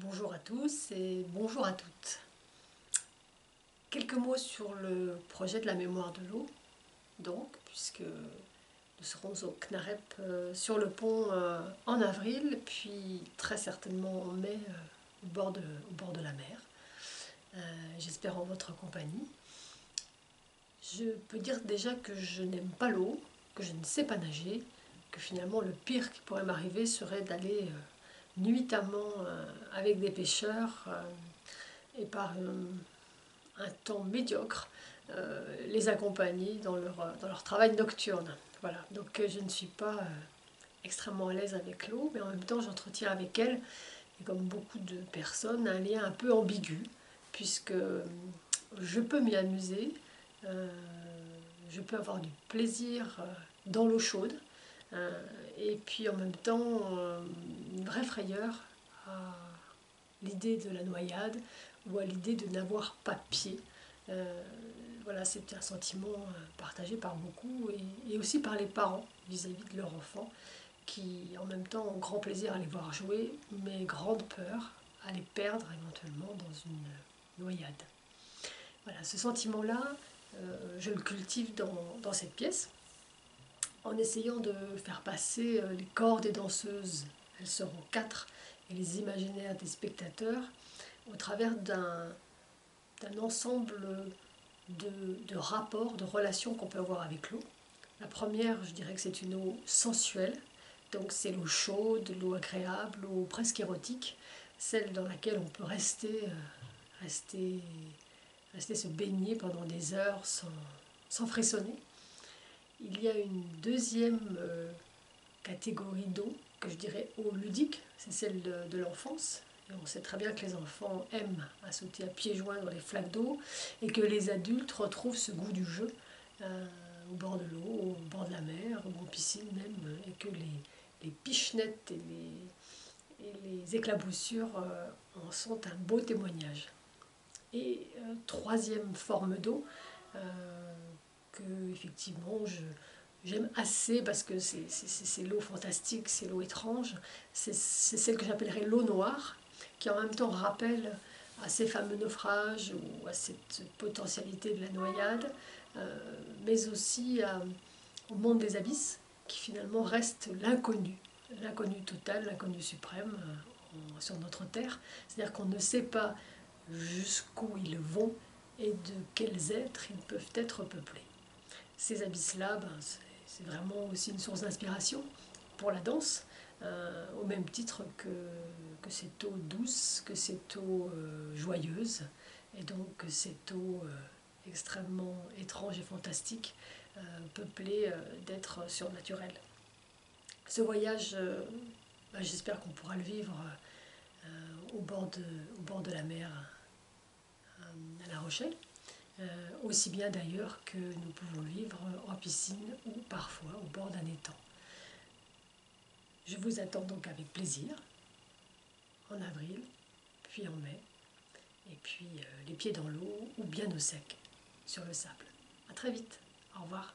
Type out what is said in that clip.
Bonjour à tous et bonjour à toutes. Quelques mots sur le projet de la mémoire de l'eau, puisque nous serons au CNAREP sur le pont en avril, puis très certainement en mai au bord de la mer. J'espère en votre compagnie. Je peux dire déjà que je n'aime pas l'eau, que je ne sais pas nager, que finalement le pire qui pourrait m'arriver serait d'aller nuitamment avec des pêcheurs et par un temps médiocre les accompagner dans leur travail nocturne. Voilà, donc je ne suis pas extrêmement à l'aise avec l'eau, mais en même temps j'entretiens avec elle, et comme beaucoup de personnes, un lien un peu ambigu, puisque je peux m'y amuser, euh, je peux avoir du plaisir dans l'eau chaude, et puis en même temps une vraie frayeur à l'idée de la noyade ou à l'idée de n'avoir pas pied. Euh, voilà, c'est un sentiment partagé par beaucoup et aussi par les parents vis-à-vis de leur enfant qui en même temps ont grand plaisir à les voir jouer mais grande peur à les perdre éventuellement dans une noyade. Voilà, ce sentiment-là, je le cultive dans cette pièce en essayant de faire passer les corps des danseuses, elles seront 4, et les imaginaires des spectateurs au travers d'un ensemble de rapports, de relations qu'on peut avoir avec l'eau. La première, je dirais que c'est une eau sensuelle, donc c'est l'eau chaude, l'eau agréable, l'eau presque érotique, celle dans laquelle on peut rester, rester se baigner pendant des heures sans frissonner. Il y a une deuxième catégorie d'eau que je dirais eau ludique, c'est celle de l'enfance. Et on sait très bien que les enfants aiment à sauter à pieds joints dans les flaques d'eau et que les adultes retrouvent ce goût du jeu au bord de l'eau, au bord de la mer, ou en piscine même, et que les pichenettes et les éclaboussures en sont un beau témoignage. Et troisième forme d'eau, euh, que effectivement j'aime assez parce que c'est l'eau fantastique, c'est l'eau étrange, c'est celle que j'appellerais l'eau noire, qui en même temps rappelle à ces fameux naufrages ou à cette potentialité de la noyade, mais aussi au monde des abysses, qui finalement reste l'inconnu total, l'inconnu suprême sur notre terre. C'est-à-dire qu'on ne sait pas jusqu'où ils vont et de quels êtres ils peuvent être peuplés. Ces abysses-là, c'est vraiment aussi une source d'inspiration pour la danse, au même titre que cette eau douce, que cette eau joyeuse, et donc que cette eau extrêmement étrange et fantastique, peuplée d'êtres surnaturels. Ce voyage, j'espère qu'on pourra le vivre au bord de la mer à La Rochelle. Aussi bien d'ailleurs que nous pouvons vivre en piscine ou parfois au bord d'un étang. Je vous attends donc avec plaisir en avril, puis en mai, et puis les pieds dans l'eau ou bien au sec sur le sable. À très vite, au revoir.